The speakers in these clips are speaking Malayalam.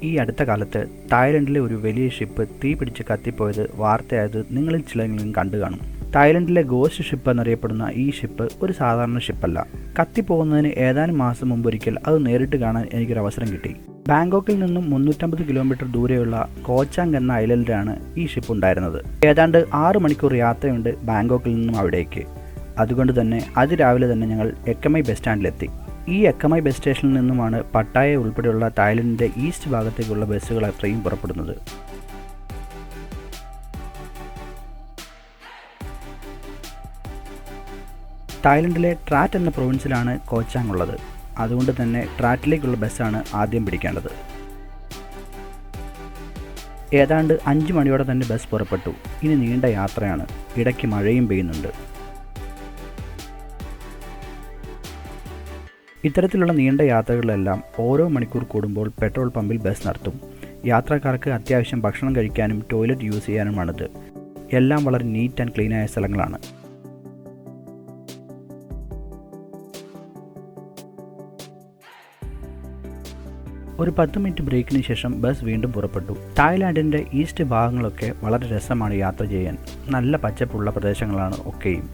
ഈ അടുത്ത കാലത്ത് തായ്ലൻഡിലെ ഒരു വലിയ ഷിപ്പ് തീ പിടിച്ച് കത്തിപ്പോയത് വാർത്തയായത് നിങ്ങളിൽ ചിലരെങ്കിലും കണ്ടു കാണും. തായ്ലൻഡിലെ ഗോസ്റ്റ് ഷിപ്പ് എന്നറിയപ്പെടുന്ന ഈ ഷിപ്പ് ഒരു സാധാരണ ഷിപ്പല്ല. കത്തിപ്പോകുന്നതിന് ഏതാനും മാസം മുമ്പൊരിക്കൽ അത് നേരിട്ട് കാണാൻ എനിക്കൊരു അവസരം കിട്ടി. ബാങ്കോക്കിൽ നിന്നും 350 കിലോമീറ്റർ ദൂരെയുള്ള കോച്ചാങ് എന്ന ഐലൻഡിലാണ് ഈ ഷിപ്പ് ഉണ്ടായിരുന്നത്. ഏതാണ്ട് 6 മണിക്കൂർ യാത്രയുണ്ട് ബാങ്കോക്കിൽ നിന്നും അവിടേക്ക്. അതുകൊണ്ട് തന്നെ അതിരാവിലെ തന്നെ ഞങ്ങൾ എക്കമൈ ബസ് സ്റ്റാൻഡിലെത്തി. ഈ എക്കമൈ ബസ് സ്റ്റേഷനിൽ നിന്നുമാണ് പട്ടായ ഉൾപ്പെടെയുള്ള തായ്ലൻഡിൻ്റെ ഈസ്റ്റ് ഭാഗത്തേക്കുള്ള ബസ്സുകൾ അത്രയും പുറപ്പെടുന്നത്. തായ്ലൻഡിലെ ട്രാറ്റ് എന്ന പ്രൊവിൻസിലാണ് കോച്ചാങ് ഉള്ളത്. അതുകൊണ്ട് തന്നെ ട്രാറ്റിലേക്കുള്ള ബസ്സാണ് ആദ്യം പിടിക്കേണ്ടത്. ഏതാണ്ട് 5 മണിയോടെ തന്നെ ബസ് പുറപ്പെട്ടു. ഇനി നീണ്ട യാത്രയാണ്. ഇടയ്ക്ക് മഴയും പെയ്യുന്നുണ്ട്. ഇത്തരത്തിലുള്ള നീണ്ട യാത്രകളിലെല്ലാം ഓരോ മണിക്കൂർ കൂടുമ്പോൾ പെട്രോൾ പമ്പിൽ ബസ് നിർത്തും. യാത്രക്കാർക്ക് അത്യാവശ്യം ഭക്ഷണം കഴിക്കാനും ടോയ്ലറ്റ് യൂസ് ചെയ്യാനുമാണിത്. എല്ലാം വളരെ നീറ്റ് ആൻഡ് ക്ലീനായ സ്ഥലങ്ങളാണ്. ഒരു 10 മിനിറ്റ് ബ്രേക്കിന് ശേഷം ബസ് വീണ്ടും പുറപ്പെട്ടു. തായ്ലാൻഡിൻ്റെ ഈസ്റ്റ് ഭാഗങ്ങളൊക്കെ വളരെ രസമാണ് യാത്ര ചെയ്യാൻ. നല്ല പച്ചപ്പുള്ള പ്രദേശങ്ങളാണ് ഒക്കെയും.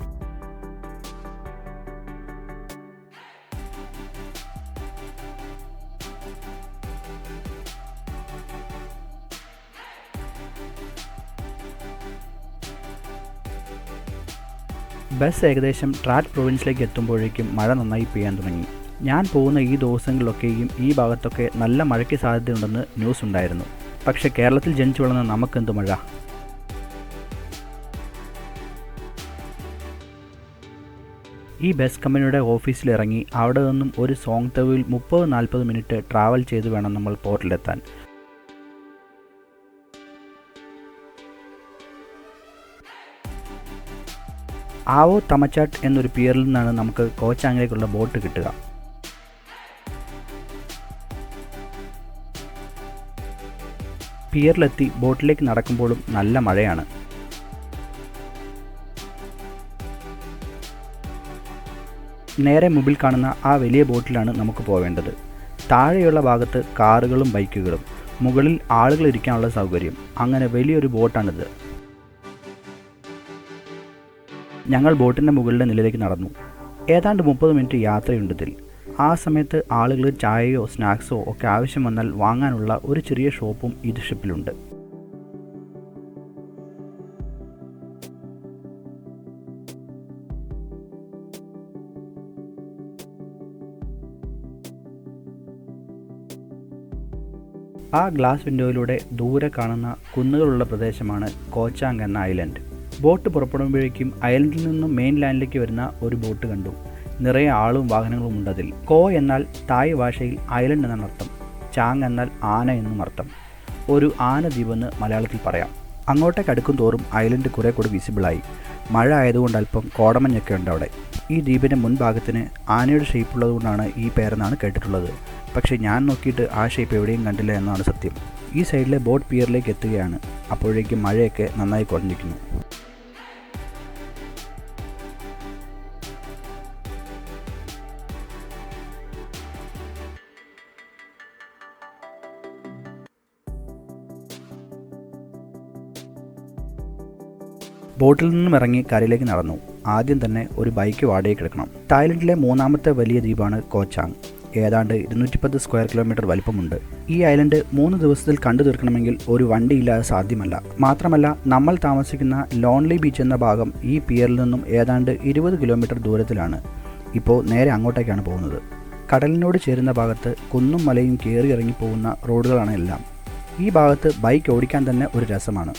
ബസ് ഏകദേശം ട്രാറ്റ് പ്രൊവിൻസിലേക്ക് എത്തുമ്പോഴേക്കും മഴ നന്നായി പെയ്യാൻ തുടങ്ങി. ഞാൻ പോകുന്ന ഈ ദിവസങ്ങളിലൊക്കെയും ഈ ഭാഗത്തൊക്കെ നല്ല മഴയ്ക്ക് സാധ്യതയുണ്ടെന്ന് ന്യൂസ് ഉണ്ടായിരുന്നു. പക്ഷേ കേരളത്തിൽ ജനിച്ചു വളർന്ന നമുക്കെന്ത് മഴ. ഈ ബസ് കമ്പനിയുടെ ഓഫീസിലിറങ്ങി അവിടെ നിന്നും ഒരു സോങ് തവിൽ 30-40 മിനിറ്റ് ട്രാവൽ ചെയ്ത് വേണം നമ്മൾ പോർട്ടിലെത്താൻ. ആവോ തമച്ചാട്ട് എന്നൊരു പിയറിൽ നിന്നാണ് നമുക്ക് കോച്ചാങ്ങിലേക്കുള്ള ബോട്ട് കിട്ടുക. പിയറിലെത്തി ബോട്ടിലേക്ക് നടക്കുമ്പോഴും നല്ല മഴയാണ്. നേരെ മുമ്പിൽ കാണുന്ന ആ വലിയ ബോട്ടിലാണ് നമുക്ക് പോവേണ്ടത്. താഴെയുള്ള ഭാഗത്ത് കാറുകളും ബൈക്കുകളും, മുകളിൽ ആളുകൾ ഇരിക്കാനുള്ള സൗകര്യം. അങ്ങനെ വലിയൊരു ബോട്ടാണിത്. ഞങ്ങൾ ബോട്ടിൻ്റെ മുകളിലെ നിലയിലേക്ക് നടന്നു. ഏതാണ്ട് 30 മിനിറ്റ് യാത്രയുണ്ടതിൽ. ആ സമയത്ത് ആളുകൾ ചായയോ സ്നാക്സോ ഒക്കെ ആവശ്യം വന്നാൽ വാങ്ങാനുള്ള ഒരു ചെറിയ ഷോപ്പും ഈ ഷിപ്പിലുണ്ട്. ആ ഗ്ലാസ് വിൻഡോയിലൂടെ ദൂരെ കാണുന്ന കുന്നുകളുള്ള പ്രദേശമാണ് കോച്ചാങ് എന്ന ഐലൻഡ്. ബോട്ട് പുറപ്പെടുമ്പോഴേക്കും ഐലൻഡിൽ നിന്നും മെയിൻ ലാൻഡിലേക്ക് വരുന്ന ഒരു ബോട്ട് കണ്ടു. നിറയെ ആളും വാഹനങ്ങളും ഉണ്ടതിൽ. കോ എന്നാൽ തായ് ഭാഷയിൽ ഐലൻഡ് എന്നാണ് അർത്ഥം. ചാങ് എന്നാൽ ആന എന്നും അർത്ഥം. ഒരു ആന ദ്വീപെന്ന് മലയാളത്തിൽ പറയാം. അങ്ങോട്ടേക്ക് അടുക്കും തോറും ഐലൻഡ് കുറെ കൂടി വിസിബിളായി. മഴ ആയതുകൊണ്ട് അല്പം കോടമഞ്ഞൊക്കെ ഉണ്ട് അവിടെ. ഈ ദ്വീപിൻ്റെ മുൻഭാഗത്തിന് ആനയുടെ ഷേപ്പ് ഉള്ളതുകൊണ്ടാണ് ഈ പേരെന്നാണ് കേട്ടിട്ടുള്ളത്. പക്ഷേ ഞാൻ നോക്കിയിട്ട് ആ ഷേപ്പ് എവിടെയും കണ്ടില്ല എന്നാണ് സത്യം. ഈ സൈഡിലെ ബോട്ട് പിയറിലേക്ക് എത്തുകയാണ്. അപ്പോഴേക്കും മഴയൊക്കെ നന്നായി കുറഞ്ഞിരിക്കുന്നു. ബോട്ടിൽ നിന്നും ഇറങ്ങി കരയിലേക്ക് നടന്നു. ആദ്യം തന്നെ ഒരു ബൈക്ക് വാടകയ്ക്ക് എടുക്കണം. തായ്ലൻഡിലെ 3ാമത്തെ വലിയ ദ്വീപാണ് കോച്ചാങ്. ഏതാണ്ട് 210 സ്ക്വയർ കിലോമീറ്റർ വലിപ്പമുണ്ട്. ഈ ഐലൻഡ് 3 ദിവസത്തിൽ കണ്ടു തീർക്കണമെങ്കിൽ ഒരു വണ്ടിയില്ലാതെ സാധ്യമല്ല. മാത്രമല്ല നമ്മൾ താമസിക്കുന്ന ലോൺലി ബീച്ച് എന്ന ഭാഗം ഈ പിയറിൽ നിന്നും ഏതാണ്ട് 20 കിലോമീറ്റർ ദൂരത്തിലാണ്. ഇപ്പോൾ നേരെ അങ്ങോട്ടേക്കാണ് പോകുന്നത്. കടലിനോട് ചേരുന്ന ഭാഗത്ത് കുന്നും മലയും കയറി ഇറങ്ങി പോകുന്ന റോഡുകളാണ് എല്ലാം. ഈ ഭാഗത്ത് ബൈക്ക് ഓടിക്കാൻ തന്നെ ഒരു രസമാണ്.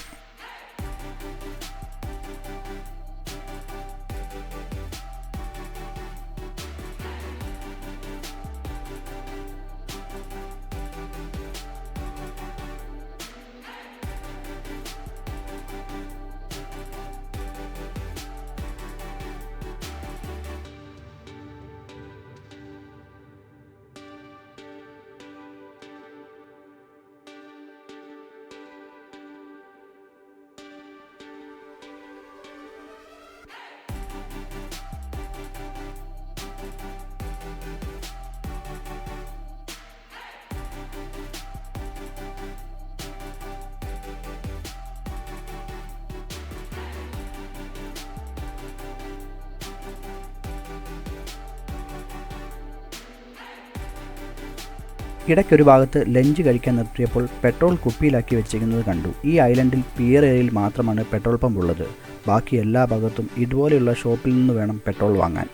ഇടയ്ക്കൊരു ഭാഗത്ത് ലഞ്ച് കഴിക്കാൻ നിർത്തിയപ്പോൾ പെട്രോൾ കുപ്പിയിലാക്കി വെച്ചിരിക്കുന്നത് കണ്ടു. ഈ ഐലൻഡിൽ പിയർ ഏരിയയിൽ മാത്രമാണ് പെട്രോൾ പമ്പ് ഉള്ളത്. ബാക്കി എല്ലാ ഭാഗത്തും ഇതുപോലെയുള്ള ഷോപ്പിൽ നിന്ന് വേണം പെട്രോൾ വാങ്ങാൻ.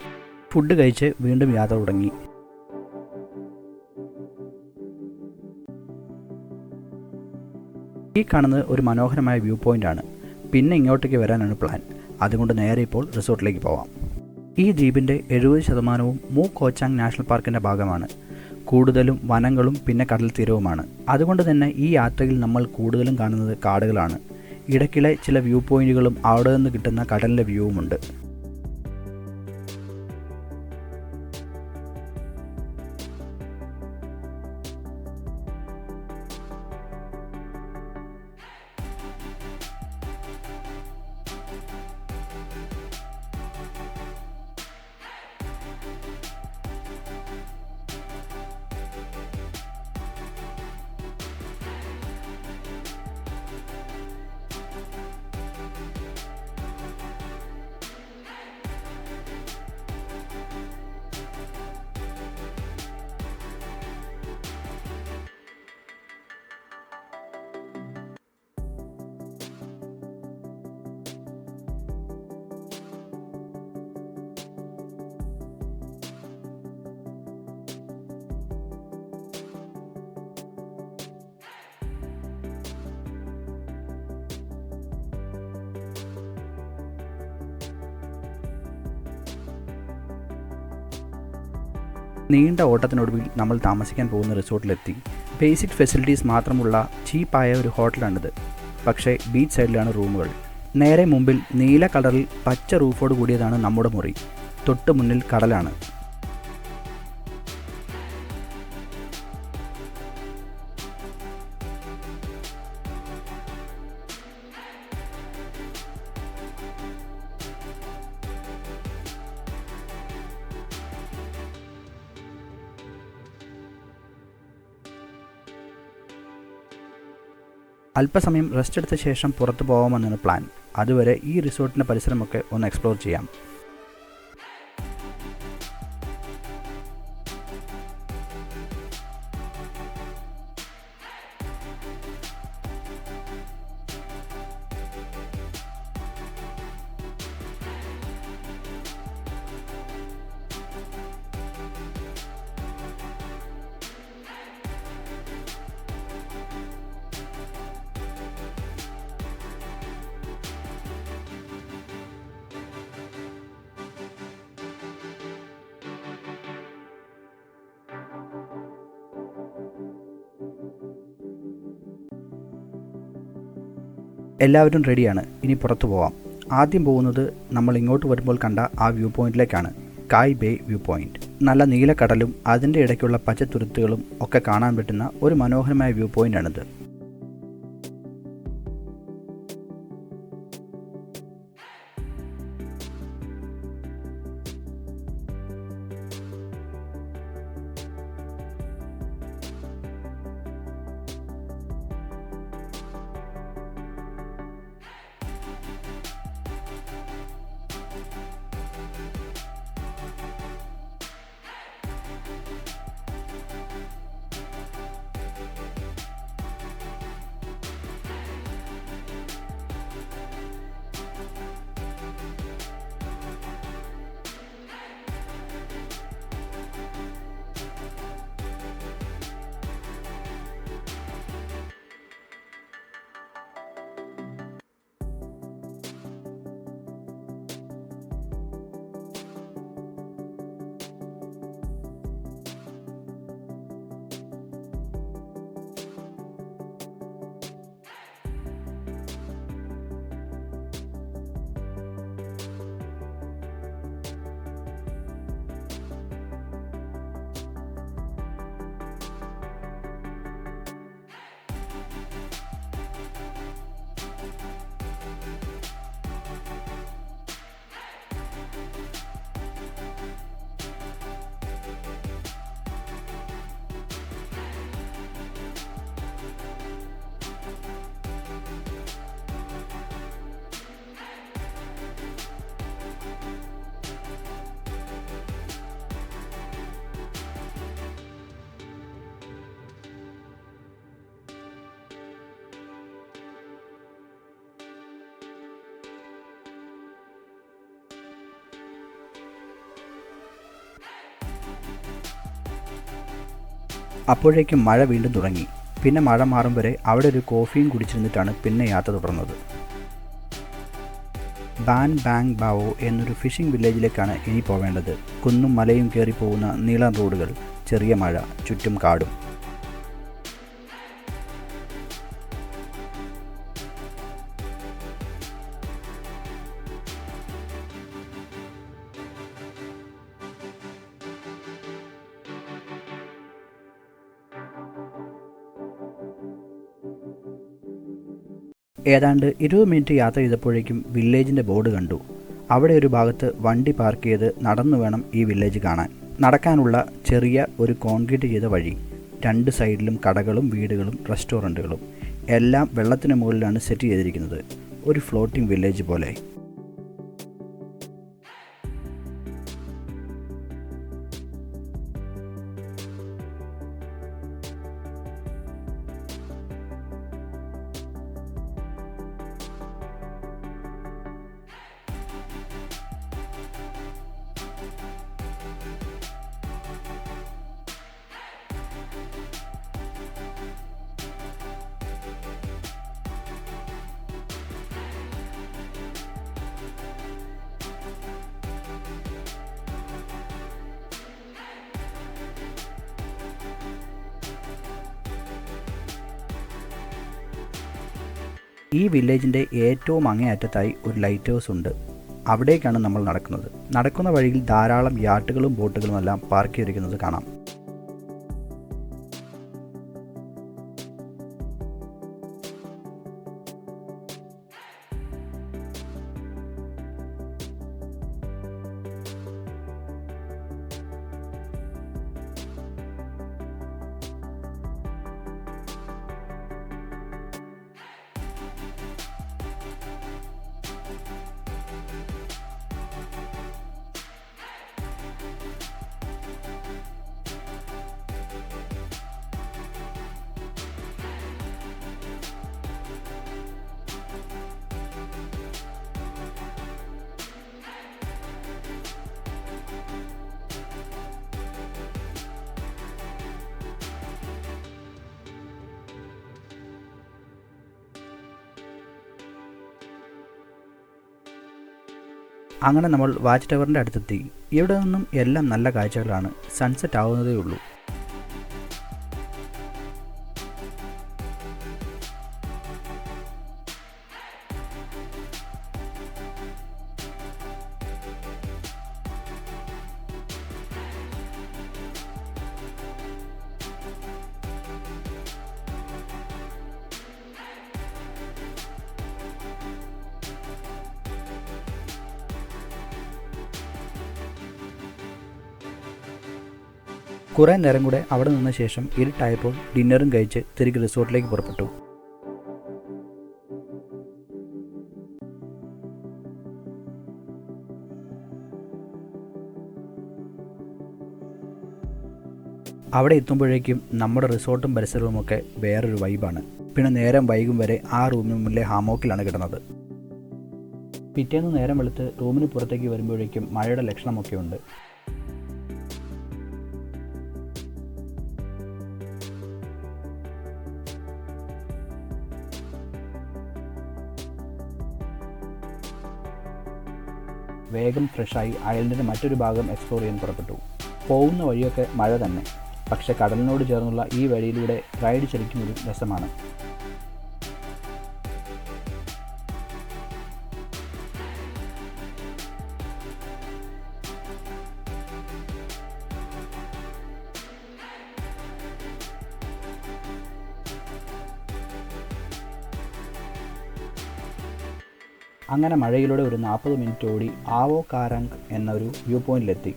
ഫുഡ് കഴിച്ച് വീണ്ടും യാത്ര തുടങ്ങി. ഈ കാണുന്നത് ഒരു മനോഹരമായ വ്യൂ പോയിൻ്റാണ്. പിന്നെ ഇങ്ങോട്ടേക്ക് വരാനാണ് പ്ലാൻ. അതുകൊണ്ട് നേരെ ഇപ്പോൾ റിസോർട്ടിലേക്ക് പോവാം. ഈ ദ്വീപിൻ്റെ 70% മൂ കോച്ചാങ് നാഷണൽ പാർക്കിൻ്റെ ഭാഗമാണ്. കൂടുതലും വനങ്ങളും പിന്നെ കടൽ തീരവുമാണ്. അതുകൊണ്ട് തന്നെ ഈ യാത്രയിൽ നമ്മൾ കൂടുതലും കാണുന്നത് കാടുകളാണ്. ഇടയ്ക്കിടെ ചില വ്യൂ പോയിൻറ്റുകളും അവിടെ നിന്ന് കിട്ടുന്ന കടലിൻ്റെ വ്യൂവുമുണ്ട്. നീണ്ട ഓട്ടത്തിനൊടുവിൽ നമ്മൾ താമസിക്കാൻ പോകുന്ന റിസോർട്ടിലെത്തി. ബേസിക് ഫെസിലിറ്റീസ് മാത്രമുള്ള ചീപ്പായ ഒരു ഹോട്ടലാണിത്. പക്ഷേ ബീച്ച് സൈഡിലാണ് റൂമുകൾ. നേരെ മുമ്പിൽ നീല കളറിൽ പച്ച റൂഫോട് കൂടിയതാണ് നമ്മുടെ മുറി. തൊട്ട് മുന്നിൽ കടലാണ്. അല്പസമയം റെസ്റ്റ് എടുത്ത ശേഷം പുറത്തു പോകാമെന്നാണ് പ്ലാൻ. അതുവരെ ഈ റിസോർട്ടിൻ്റെ പരിസരമൊക്കെ ഒന്ന് എക്സ്പ്ലോർ ചെയ്യാം. എല്ലാവരും റെഡിയാണ്. ഇനി പുറത്തു പോവാം. ആദ്യം പോകുന്നത് നമ്മൾ ഇങ്ങോട്ട് വരുമ്പോൾ കണ്ട ആ വ്യൂ പോയിന്റിലേക്കാണ്. കായ് ബേ വ്യൂ പോയിന്റ്. നല്ല നീലക്കടലും അതിൻ്റെ ഇടയ്ക്കുള്ള പച്ചത്തുരുത്തുകളും ഒക്കെ കാണാൻ പറ്റുന്ന ഒരു മനോഹരമായ വ്യൂ പോയിന്റാണിത്. അപ്പോഴേക്കും മഴ വീണ്ടും തുടങ്ങി. പിന്നെ മഴ മാറും വരെ അവിടെ ഒരു കോഫിയും കുടിച്ചിരുന്നിട്ടാണ് പിന്നെ യാത്ര തുടർന്നത്. ബാൻ ബാങ് ബാവോ എന്നൊരു ഫിഷിംഗ് വില്ലേജിലേക്കാണ് ഇനി പോവേണ്ടത്. കുന്നും മലയും കയറി പോകുന്ന നീളൻ റോഡുകൾ, ചെറിയ മഴ, ചുറ്റും കാടും. ഏതാണ്ട് 20 മിനിറ്റ് യാത്ര ചെയ്തപ്പോഴേക്കും വില്ലേജിൻ്റെ ബോർഡ് കണ്ടു. അവിടെ ഒരു ഭാഗത്ത് വണ്ടി പാർക്ക് ചെയ്ത് നടന്നു വേണം ഈ വില്ലേജ് കാണാൻ. നടക്കാനുള്ള ചെറിയ ഒരു കോൺക്രീറ്റ് ചെയ്ത വഴി, 2 സൈഡിലും കടകളും വീടുകളും റെസ്റ്റോറൻറ്റുകളും, എല്ലാം വെള്ളത്തിന് മുകളിലാണ് സെറ്റ് ചെയ്തിരിക്കുന്നത്. ഒരു ഫ്ലോട്ടിംഗ് വില്ലേജ് പോലെ. ഈ വില്ലേജിൻ്റെ ഏറ്റവും അങ്ങേയറ്റത്തായി ഒരു ലൈറ്റ് ഹൗസ് ഉണ്ട്. അവിടേക്കാണ് നമ്മൾ നടക്കുന്നത്. നടക്കുന്ന വഴിയിൽ ധാരാളം യാട്ടുകളും ബോട്ടുകളുമെല്ലാം പാർക്ക് ചെയ്തിരിക്കുന്നത് കാണാം. അങ്ങനെ നമ്മൾ വാച്ച് ടവറിൻ്റെ അടുത്തെത്തി. ഇവിടെ നിന്നും എല്ലാം നല്ല കാഴ്ചകളാണ്. സൺസെറ്റ് ആവുന്നതേ ഉള്ളൂ. കുറേ നേരം കൂടെ അവിടെ നിന്ന ശേഷം ഇരുട്ടായപ്പോൾ ഡിന്നറും കഴിച്ച് തിരികെ റിസോർട്ടിലേക്ക് പുറപ്പെട്ടു. അവിടെ എത്തുമ്പോഴേക്കും നമ്മുടെ റിസോർട്ടും പരിസരവുമൊക്കെ വേറൊരു വൈബാണ്. പിന്നെ നേരം വൈകും വരെ ആ റൂമിന് മുന്നിലെ ഹാമോക്കിലാണ് കിടന്നത്. പിറ്റേന്ന് നേരം വെളുത്ത് റൂമിന് പുറത്തേക്ക് വരുമ്പോഴേക്കും മഴയുടെ ലക്ഷണമൊക്കെ ഉണ്ട്. വേഗം ഫ്രഷായി ഐലൻഡിൻ്റെ മറ്റൊരു ഭാഗം എക്സ്പ്ലോർ ചെയ്യാൻ പുറപ്പെട്ടു. പോകുന്ന വഴിയൊക്കെ മഴ തന്നെ. പക്ഷേ കടലിനോട് ചേർന്നുള്ള ഈ വഴിയിലൂടെ റൈഡ് ശരിക്കും ഒരു രസമാണ്. അങ്ങനെ മഴയിലൂടെ ഒരു 40 മിനിറ്റ് ഓടി ആവോ കാരാങ് എന്ന ഒരു വ്യൂ പോയിന്റിലെത്തി.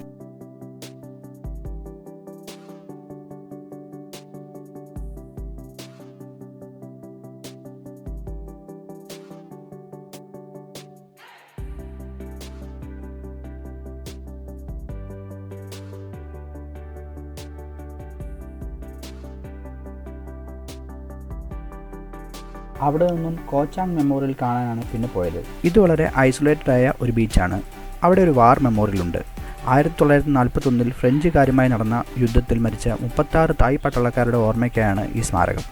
അവിടെ നിന്നും കോച്ചാങ് മെമ്മോറിയൽ കാണാനാണ് പിന്നെ പോയത്. ഇത് വളരെ ഐസൊലേറ്റഡ് ആയ ഒരു ബീച്ചാണ്. അവിടെ ഒരു വാർ മെമ്മോറിയൽ ഉണ്ട്. 1941 ഫ്രഞ്ചുകാരുമായി നടന്ന യുദ്ധത്തിൽ മരിച്ച 36 തായ് പട്ടാളക്കാരുടെ ഓർമ്മയ്ക്കായാണ് ഈ സ്മാരകം.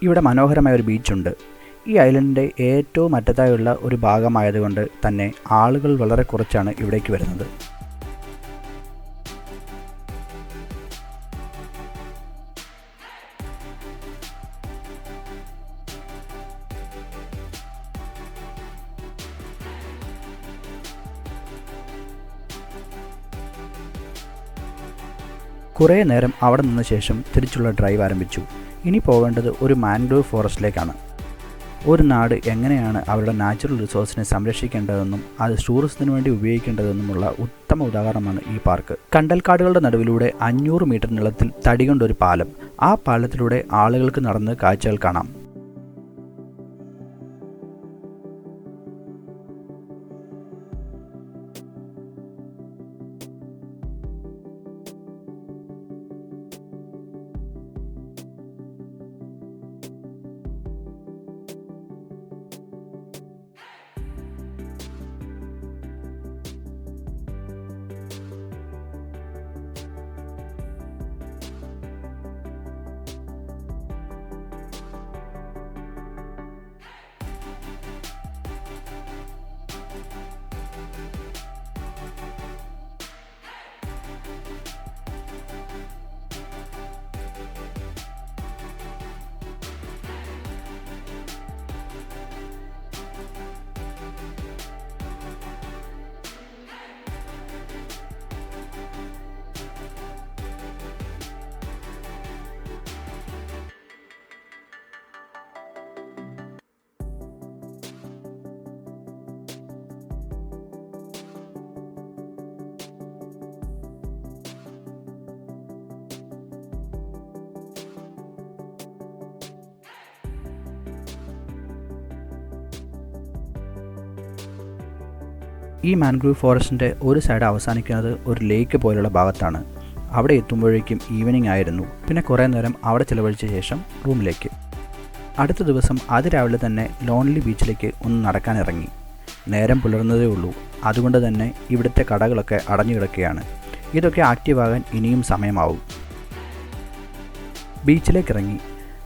ഇവിടെ മനോഹരമായ ഒരു ബീച്ചുണ്ട്. ഈ ഐലൻഡിൻ്റെ ഏറ്റവും അറ്റത്തായുള്ള ഒരു ഭാഗമായതുകൊണ്ട് തന്നെ ആളുകൾ വളരെ കുറച്ചാണ് ഇവിടേക്ക് വരുന്നത്. കുറേ നേരം അവിടെ നിന്ന ശേഷം തിരിച്ചുള്ള ഡ്രൈവ് ആരംഭിച്ചു. ഇനി പോകേണ്ടത് ഒരു മാൻഗ്രോവ് ഫോറസ്റ്റിലേക്കാണ്. ഒരു നാട് എങ്ങനെയാണ് അവരുടെ നാച്ചുറൽ റിസോഴ്സിനെ സംരക്ഷിക്കേണ്ടതെന്നും അത് ടൂറിസത്തിന് വേണ്ടി ഉപയോഗിക്കേണ്ടതെന്നുമുള്ള ഉത്തമ ഉദാഹരണമാണ് ഈ പാർക്ക്. കണ്ടൽക്കാടുകളുടെ നടുവിലൂടെ 500 മീറ്റർ നീളത്തിൽ തടി കൊണ്ടൊരു പാലം. ആ പാലത്തിലൂടെ ആളുകൾക്ക് നടന്ന് കാഴ്ചകൾ കാണാം. ഈ മാൻഗ്രൂവ് ഫോറസ്റ്റിൻ്റെ ഒരു സൈഡ് അവസാനിക്കുന്നത് ഒരു ലേക്ക് പോലുള്ള ഭാഗത്താണ്. അവിടെ എത്തുമ്പോഴേക്കും ഈവനിങ് ആയിരുന്നു. പിന്നെ കുറേ നേരം അവിടെ ചിലവഴിച്ച ശേഷം റൂമിലേക്ക്. അടുത്ത ദിവസം അതിരാവിലെ തന്നെ ലോൺലി ബീച്ചിലേക്ക് ഒന്ന് നടക്കാനിറങ്ങി. നേരം പുലർന്നതേ ഉള്ളൂ. അതുകൊണ്ട് തന്നെ ഇവിടുത്തെ കടകളൊക്കെ അടഞ്ഞു കിടക്കുകയാണ്. ഇതൊക്കെ ആക്റ്റീവാകാൻ ഇനിയും സമയമാവും. ബീച്ചിലേക്കിറങ്ങി.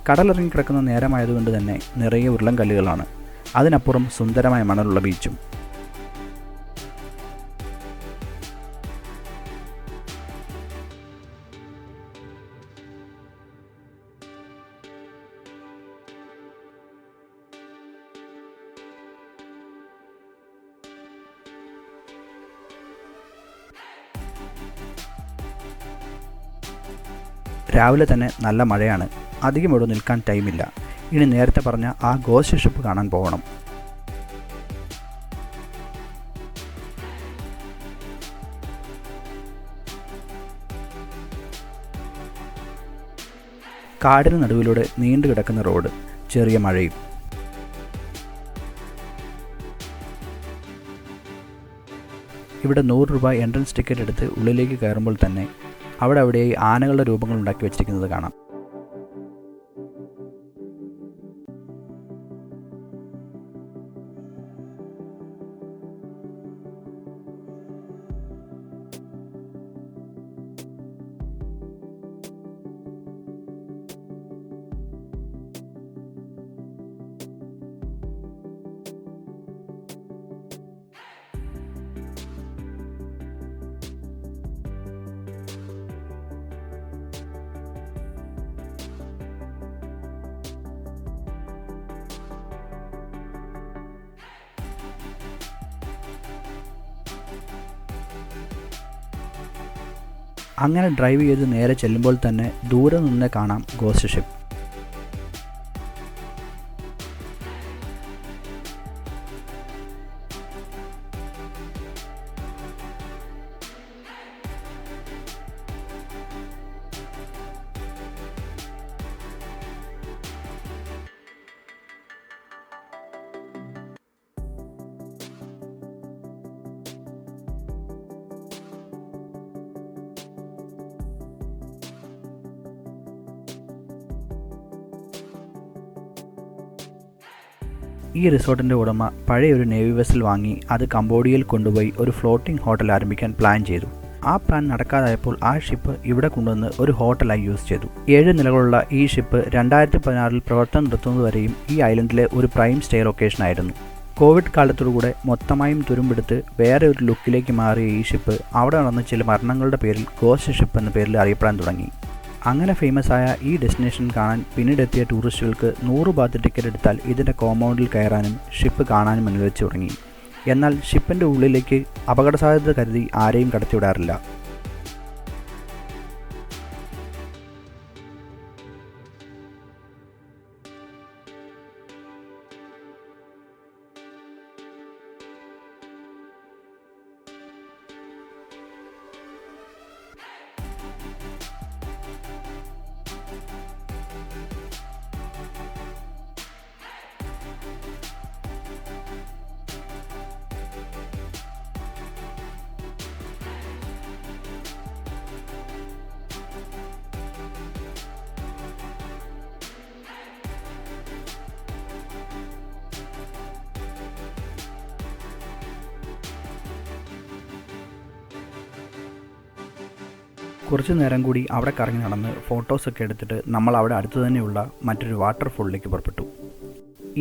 കടലിറങ്ങിക്കിടക്കുന്ന നേരമായതുകൊണ്ട് തന്നെ നിറയെ ഉരുളൻ കല്ലുകളാണ്. അതിനപ്പുറം സുന്ദരമായ മണലുള്ള ബീച്ചും. രാവിലെ തന്നെ നല്ല മഴയാണ്. അധികം ഇവിടെ നിൽക്കാൻ ടൈമില്ല. ഇനി നേരത്തെ പറഞ്ഞ ആ ഗോസ്റ്റ് ഷിപ്പ് കാണാൻ പോകണം. കാടിന് നടുവിലൂടെ നീണ്ടു കിടക്കുന്ന റോഡ്, ചെറിയ മഴയും. ഇവിടെ 100 രൂപ എൻട്രൻസ് ടിക്കറ്റ് എടുത്ത് ഉള്ളിലേക്ക് കയറുമ്പോൾ തന്നെ അവിടെയായി ആനകളുടെ രൂപങ്ങൾ ഉണ്ടാക്കി വെച്ചിരിക്കുന്നത് കാണാം. അങ്ങനെ ഡ്രൈവ് ചെയ്ത് നേരെ ചെല്ലുമ്പോൾ തന്നെ ദൂരെ നിന്ന് കാണാം ഗോസ്റ്റ് ഷിപ്പ്. ഈ റിസോർട്ടിൻ്റെ ഉടമ പഴയൊരു നേവി വെസൽ വാങ്ങി അത് കംബോഡിയയിൽ കൊണ്ടുപോയി ഒരു ഫ്ലോട്ടിംഗ് ഹോട്ടൽ ആരംഭിക്കാൻ പ്ലാൻ ചെയ്തു. ആ പ്ലാൻ നടക്കാതായപ്പോൾ ആ ഷിപ്പ് ഇവിടെ കൊണ്ടുവന്ന് ഒരു ഹോട്ടലായി യൂസ് ചെയ്തു. 7 നിലകളുള്ള ഈ ഷിപ്പ് 2016 പ്രവർത്തനം നിർത്തുന്നതുവരെയും ഈ ഐലൻഡിലെ ഒരു പ്രൈം സ്റ്റേ ലൊക്കേഷനായിരുന്നു. കോവിഡ് കാലത്തോടുകൂടെ മൊത്തമായും തുരുമ്പെടുത്ത് വേറെ ഒരു ലുക്കിലേക്ക് മാറിയ ഈ ഷിപ്പ് അവിടെ നടന്ന ചില മരണങ്ങളുടെ പേരിൽ ഗോസ്റ്റ് ഷിപ്പ് എന്ന പേരിൽ അറിയപ്പെടാൻ തുടങ്ങി. അങ്ങനെ ഫേമസ് ആയ ഈ ഡെസ്റ്റിനേഷൻ കാണാൻ പിന്നീടെത്തിയ ടൂറിസ്റ്റുകൾക്ക് 100 ബാത്ത് ടിക്കറ്റ് എടുത്താൽ ഇതിൻ്റെ കോമ്പൗണ്ടിൽ കയറാനും ഷിപ്പ് കാണാനും അനുവദിച്ചു തുടങ്ങി. എന്നാൽ ഷിപ്പിൻ്റെ ഉള്ളിലേക്ക് അപകടസാധ്യത കരുതി ആരെയും കടത്തിവിടാറില്ല. കുറച്ചു നേരം കൂടി അവിടെ കറങ്ങി നടന്ന് ഫോട്ടോസൊക്കെ എടുത്തിട്ട് നമ്മൾ അവിടെ അടുത്തു തന്നെയുള്ള മറ്റൊരു വാട്ടർഫോളിലേക്ക് പുറപ്പെട്ടു.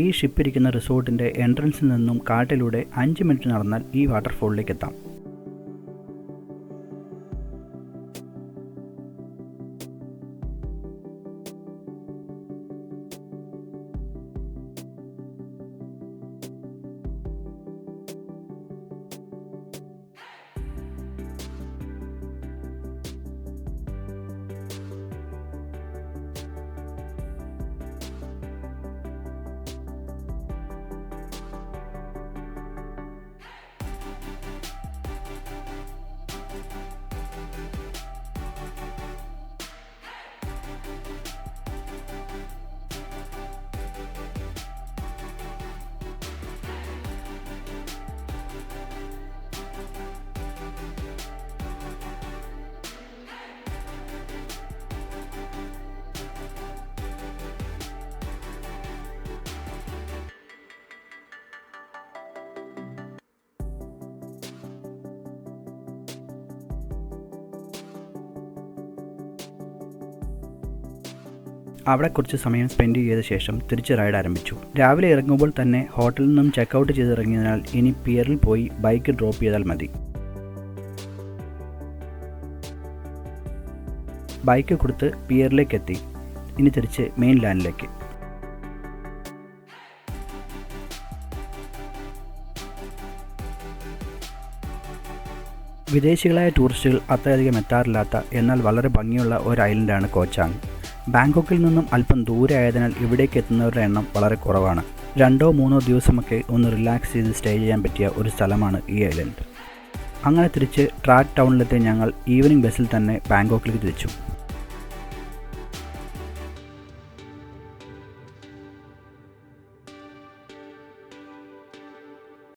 ഈ ഷിപ്പ് ഇരിക്കുന്ന റിസോർട്ടിൻ്റെ എൻട്രൻസിൽ നിന്നും കാട്ടിലൂടെ 5 മിനിറ്റ് നടന്നാൽ ഈ വാട്ടർഫോളിലേക്ക് എത്താം. അവിടെ കുറച്ച് സമയം സ്പെൻഡ് ചെയ്ത ശേഷം തിരിച്ച് റൈഡ് ആരംഭിച്ചു. രാവിലെ ഇറങ്ങുമ്പോൾ തന്നെ ഹോട്ടലിൽ നിന്നും ചെക്കൗട്ട് ചെയ്തിറങ്ങിയതിനാൽ ഇനി പിയറിൽ പോയി ബൈക്ക് ഡ്രോപ്പ് ചെയ്താൽ മതി. ബൈക്ക് കൊടുത്ത് പിയറിലേക്ക് എത്തി. ഇനി തിരിച്ച് മെയിൻ ലാൻഡിലേക്ക്. വിദേശികളായ ടൂറിസ്റ്റുകൾ അത്രയധികം എത്താറില്ലാത്ത എന്നാൽ വളരെ ഭംഗിയുള്ള ഒരു ഐലൻഡാണ് കോച്ചാങ്. ബാങ്കോക്കിൽ നിന്നും അല്പം ദൂരെ ആയതിനാൽ ഇവിടേക്ക് എത്തുന്നവരുടെ എണ്ണം വളരെ കുറവാണ്. 2-3 ദിവസമൊക്കെ ഒന്ന് റിലാക്സ് ചെയ്ത് സ്റ്റേ ചെയ്യാൻ പറ്റിയ ഒരു സ്ഥലമാണ് ഈ ഐലൻഡ്. അങ്ങനെ തിരിച്ച് ട്രാറ്റ് ടൗണിലെത്തി ഞങ്ങൾ ഈവനിംഗ് ബസ്സിൽ തന്നെ ബാങ്കോക്കിലേക്ക് തിരിച്ചു.